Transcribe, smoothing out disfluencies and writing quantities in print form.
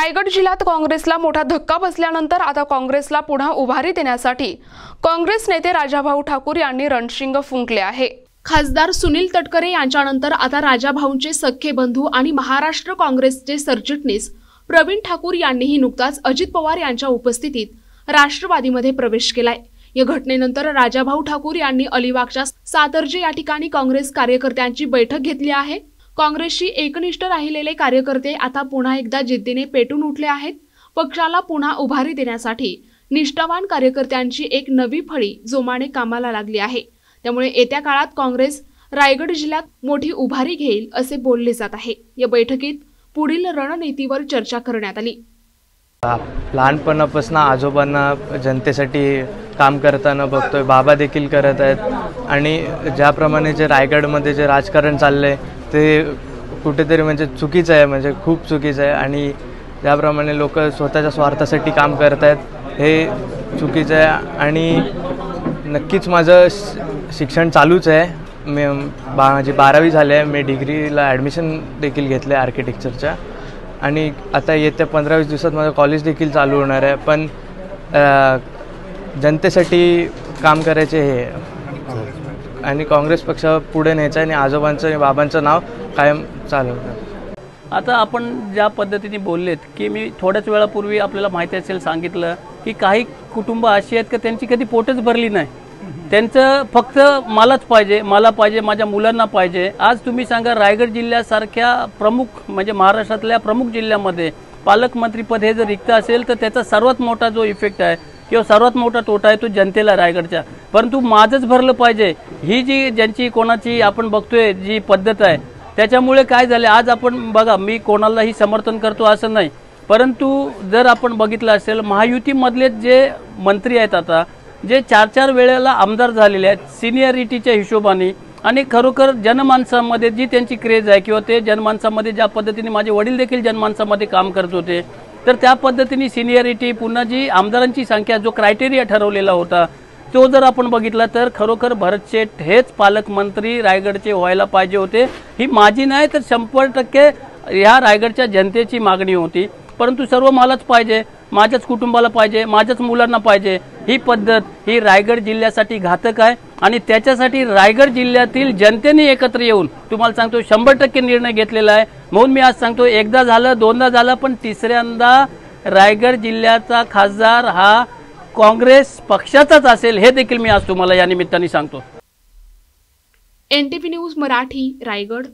रायगड जिल्ह्यात काँग्रेसला मोठा धक्का बसल्यानंतर आता काँग्रेसला पुन्हा उभारी देण्यासाठी काँग्रेस नेते राजाभाऊ ठाकूर यांनी रणशिंग फुंकले आहे। खासदार सुनील तटकरे यांच्यानंतर आता राजाभाऊंचे सख्खे बंधू आणि महाराष्ट्र काँग्रेसचे सरचिटणीस प्रवीण ठाकूर यांनीही नुकताच अजित पवार यांच्या उपस्थितीत राष्ट्रवादीमध्ये प्रवेश केलाय। या घटनेनंतर राजाभाऊ ठाकूर यांनी अलिबागच्या सातर्जे या ठिकाणी काँग्रेस कार्यकर्त्यांची बैठक घेतली आहे। काँग्रेसशी एकनिष्ठ राहिलेले कार्यकर्ते आता पुन्हा एकदा जिद्दीने पेटून उठले आहेत। पक्षाला पुन्हा उभारी देण्यासाठी निष्ठावान कार्यकर्त्यांची एक नवी फळी जोमाने कामाला लागली आहे। त्यामुळे येत्या काळात काँग्रेस रायगड जिल्ह्यात मोठी उभारी घेईल असे बोलले जात आहे। या बैठकीत पुढील रणनीतीवर चर्चा करण्यात आली। लहानपणापासून आजोबांना जनतेसाठी काम करताना बघतोय, बाबा देखील करत आहेत आणि ज्याप्रमाणे जे रायगडमध्ये जे राजकारण चाललंय ते कुठेतरी म्हणजे चुकीचं आहे, म्हणजे खूप चुकीचं आहे आणि ज्याप्रमाणे लोक स्वतःच्या स्वार्थासाठी काम करत आहेत हे चुकीचं आहे। आणि नक्कीच माझं शिक्षण चालूच आहे। माझी 12वी झाली आहे, मी डिग्रीला ॲडमिशन देखील घेतलं आहे आर्किटेक्चरच्या आणि आता येत्या 15-20 दिवसात माझं कॉलेज देखील चालू होणार आहे। पण जनतेसाठी काम करायचे हे आणि काँग्रेस पक्ष पुढे न्यायचं आणि आजोबांचं आणि बाबांचं नाव कायम चालवतं। आता आपण ज्या पद्धतीने बोललेत की मी थोड्याच वेळापूर्वी आपल्याला माहिती असेल सांगितलं की काही कुटुंब अशी आहेत की त्यांची कधी पोटच भरली नाही, त्यांचं फक्त मलाच पाहिजे, मला पाहिजे, माझ्या मुलांना पाहिजे। आज तुम्ही सांगा रायगड जिल्ह्यासारख्या प्रमुख म्हणजे महाराष्ट्रातल्या प्रमुख जिल्ह्यामध्ये पालकमंत्रीपद हे जर रिक्त असेल तर त्याचा सर्वात मोठा जो इफेक्ट आहे किंवा सर्वात मोठा तोटा आहे तो जनतेला रायगडच्या। परंतु माझंच भरलं पाहिजे ही जी ज्यांची कोणाची आपण बघतोय जी पद्धत आहे त्याच्यामुळे काय झाले, आज आपण बघा मी कोणालाही समर्थन करतो असं नाही, परंतु जर आपण बघितलं असेल महायुतीमधले जे मंत्री आहेत आता जे 4-4 वेळेला आमदार झालेले आहेत सिनियरिटीच्या हिशोबाने आणि खरोखर जनमानसामध्ये जी त्यांची क्रेज आहे किंवा ते जनमानसामध्ये ज्या पद्धतीने माझे वडील देखील जनमानसामध्ये काम करत होते तर त्या पद्धतीने सिनियरिटी पुन्हा जी आमदारांची संख्या जो क्रायटेरिया ठरवलेला होता तो जर आपण बघितला तर खरोखर भरत शेठ हेच पालकमंत्री रायगडचे व्हायला पाहिजे होते। ही माझी नाही तर 100% ह्या रायगडच्या जनतेची मागणी होती, परंतु सर्व मलाच पाहिजे, माझ्याच कुटुंबाला पाहिजे, माझ्याच मुलांना पाहिजे ही पद्धत ही रायगड जिल्ह्यासाठी घातक आहे आणि त्याच्यासाठी रायगड जिल्ह्यातील जनतेने एकत्र येऊन तुम्हाला सांगतो 100% निर्णय घेतलेला आहे। म्हणून मी आज सांगतो एकदा झालं, दोनदा झालं, पण तिसऱ्यांदा रायगड जिल्ह्याचा खासदार हा काँग्रेस पक्षाचाच असेल हे देखील मी आज तुम्हाला या निमित्ताने सांगतो। NTV news Marathi Raigad.